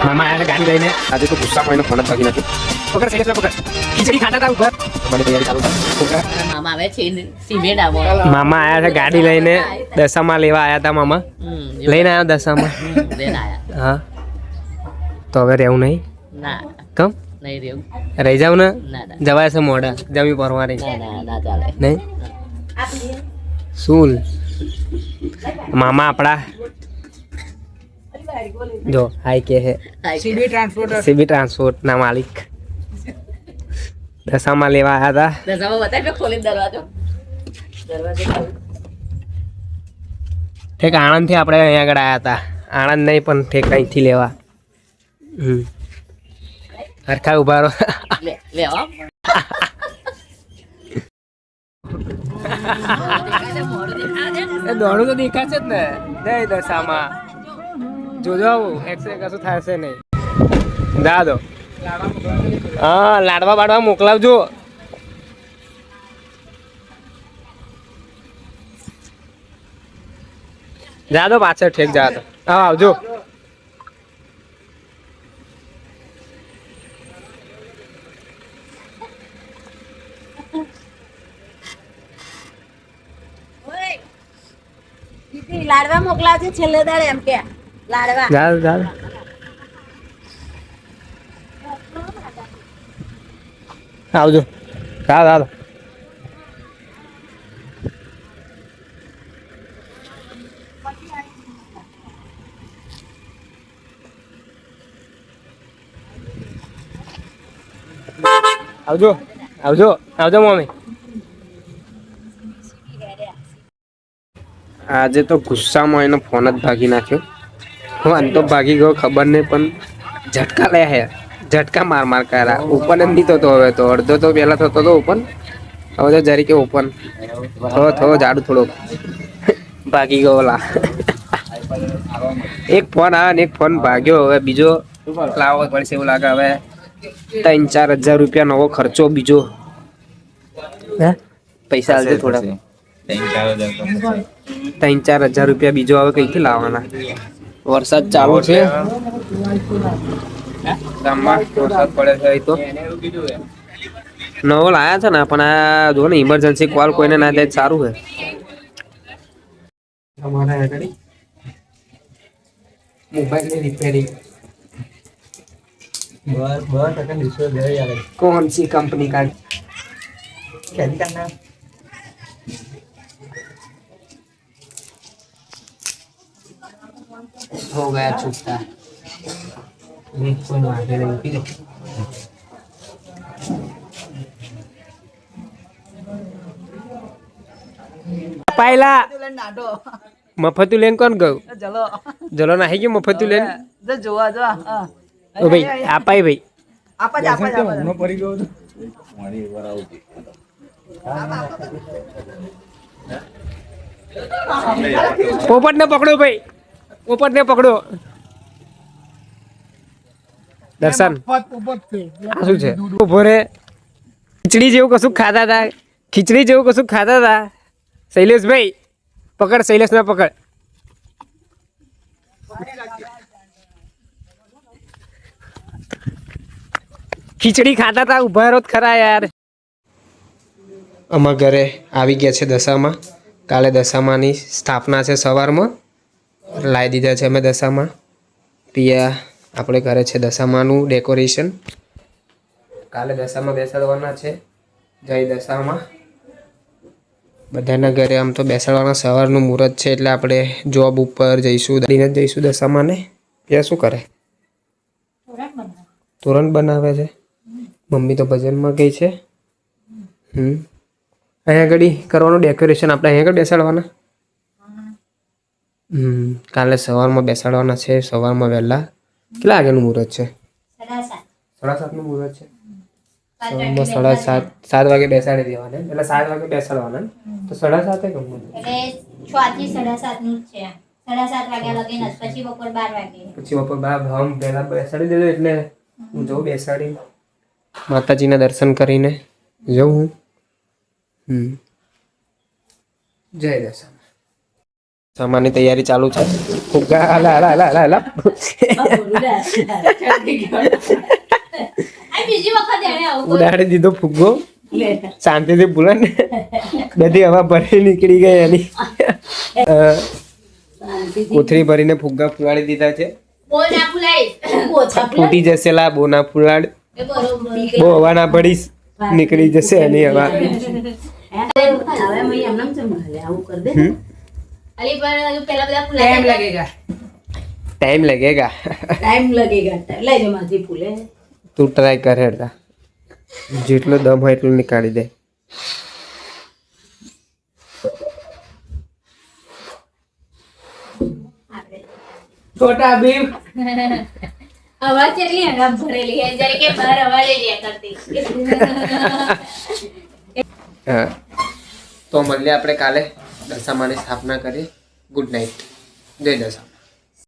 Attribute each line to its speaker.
Speaker 1: મામા આયા ગાડી લઈને આજે તો ગુસ્સામાં એનો ફોન જ ભાગી નાખ્યો. પકડ શૈલેષ પકડ. ખીચડી ખાતા હતા ઉપર. મારી તૈયારી ચાલુ છે.
Speaker 2: મામા આવે છે સિમેન્ટ આવો.
Speaker 1: મામા આયા છે ગાડી લઈને દશામાં લેવા આયા હતા મામા. લઈને આવ્યા દશામાં.
Speaker 2: લઈને આયા.
Speaker 1: હા. તો હવે રહેવું નહીં?
Speaker 2: ના.
Speaker 1: કેમ?
Speaker 2: નહીં રહેવું.
Speaker 1: રહી જાવ ને?
Speaker 2: ના ના.
Speaker 1: જવાય છે મોડા જમી પરવારી.
Speaker 2: ના ચાલે.
Speaker 1: નહીં? શું મામા આપણા જો હાઈ કે હે સીબી ટ્રાન્સપોર્ટ ના માલિક દશામાં લેવા આવ્યા હતા.
Speaker 2: દસામાં બતાવી ખોલી દરવાજો.
Speaker 1: ઠેક આણંદથી આપણે અહીંયા આગળ આવ્યા હતા. આણંદ નહીં પણ ઠેક અહીંથી લેવા. હરખા ઉભા રહો.
Speaker 2: લે હો.
Speaker 1: દોડું તો દેખાશે જ ને. જય દશામાં જોજો એક્સરે કશું થશે નહીં. જા દો. હા લાડવા બાડવા મોકલાવજો. જા દો પાછળ ઠેક જા દો. હા આવજો.
Speaker 3: લાડવા મોકલાવજો છેલ્લે દાડે એમ કે લાડવા
Speaker 1: જા જા આવજો. જા જા આવજો આવજો આવજો મમ્મી. આજે તો ગુસ્સામાં એનો ફોન જ ભાગી નાખ્યો. હું તો ભાગી ગયો ખબર નહીં પણ ઝટકા લે હે ઝટકા માર માર કર્યા. ઓપન એમ નહીં થતો હવે તો. અડધો તો પહેલા થતો હતો ઓપન. હવે તો જરી કે ઓપન થયો જાડું થોડોક ભાગી ગયો. ઓલા એક ફોન આવે ને એક ફોન ભાગ્યો. હવે બીજો લાવવો પડશે એવું લાગે. હવે 3-4 હજાર રૂપિયા નવો ખર્ચો બીજો. હે પૈસા આવશે થોડા. 3-4 હજાર રૂપિયા બીજો હવે કઈથી લાવવાના? વરસાદ ચાલુ છે ગામમાં. વરસાદ પડે છે તો નવો લાયા છે ને પણ આ જો ને ઇમરજન્સી કોલ કોઈને ના જાય સારું છે. મોબાઈલ ની રિપેરિંગ कौन सी कंपनी का? हो गया छूटता. पायला મફતું લેન કોણ ગયું? જલો નાહી ગયું મફતું લેન.
Speaker 2: જોવા જો
Speaker 1: ઓ ભાઈ આપાય ભાઈ પોપટ ને પકડો ભાઈ. પોપટ ને પકડો. દર્શન આ શું છે? ઉભો રે. ખીચડી જેવું કશું ખાતા હતા. ખીચડી જેવું કશું ખાતા હતા. શૈલેષભાઈ પકડ. શૈલેષ ને પકડ. ખીચડી ખાતા હતા. ઉભા રહો ખરા યાર. અમારા ઘરે આવી ગયા છે દશામાં. કાલે દશામાની સ્થાપના છે. સવારમાં લાવી દીધા છે અમે દશામાં. પિયા આપણે ઘરે છે દશામાનું ડેકોરેશન. કાલે દશામાં બેસાડવાના છે. જય દશામાં. બધાના ઘરે આમ તો બેસાડવાના. સવારનું મુહૂર્ત છે એટલે આપણે જોબ ઉપર જઈશું. દઈને જઈશું દશામાને. ત્યાં શું કરે? તોરણ બનાવે છે. મમ્મી તો ભજનમાં ગઈ છે. અહીંયા આગળ કરવાનું ડેકોરેશન. આપણે અહીંયા આગળ બેસાડવાના. કાલે સવારમાં બેસાડવાના છે. સવારમાં વહેલા. કેટલા વાગ્યાનું મુહૂર્ત છે? 7:30નું મુહૂર્ત છે. સવારમાં 7:30 વાગે બેસાડી દેવાના. એટલે 7 વાગે બેસાડવાના. તો 7:30 ગમવું.
Speaker 3: એટલે 6 થી 7:30 નું છે. 7:30 વાગ્યા લગીને પછી બપોર 12 વાગે.
Speaker 1: પછી બપોર 12 હમ પહેલા બેસાડી દેજો એટલે હું જઉં બેસાડી માતાજીના દર્શન કરીને જઉં હું. જય દશા. સામાનની તૈયારી ચાલુ છે. ફુગ્ગા હાલા હાલા હાલા હાલા
Speaker 3: આ બીજી વખત એને આવું કર્યું.
Speaker 1: ઉડાડી દીધો ફુગ્ગો. શાંતિથી બોલે ને. બધી હવા ભરી નીકળી ગઈ એની. કોથળી ભરીને ફુગ્ગા ફુલાડી દીધા છે.
Speaker 3: બહુ ના ફૂલાડીશ. ઓછા
Speaker 1: ફૂટી જશે લા બહુ ના ફુલાડ.
Speaker 3: એ બરોબર.
Speaker 1: બહુ હવા ના પડીશ નીકળી જશે એની હવા.
Speaker 2: હવે મેં એમને ચમ હાલે આવું કર દે
Speaker 3: અલી પણ હજુ પેલા બધા ફૂલાડી
Speaker 1: ટાઈમ लगेगा.
Speaker 2: ટાઈમ लगेगा લઈ જો માજી ફૂલે
Speaker 1: તું ટ્રાય કર હેડતા. જેટલો દમ હોય એટલું નીકાળી દે.
Speaker 2: છોટા ભીમ
Speaker 3: અવાજ કેટલી હંગામ ભરેલી હે જ્યારે કે બહાર અવાજ જ કરતી.
Speaker 1: હા તો મળીએ આપણે કાલે દશામાની સ્થાપના કરીએ. Good night. જય દશા.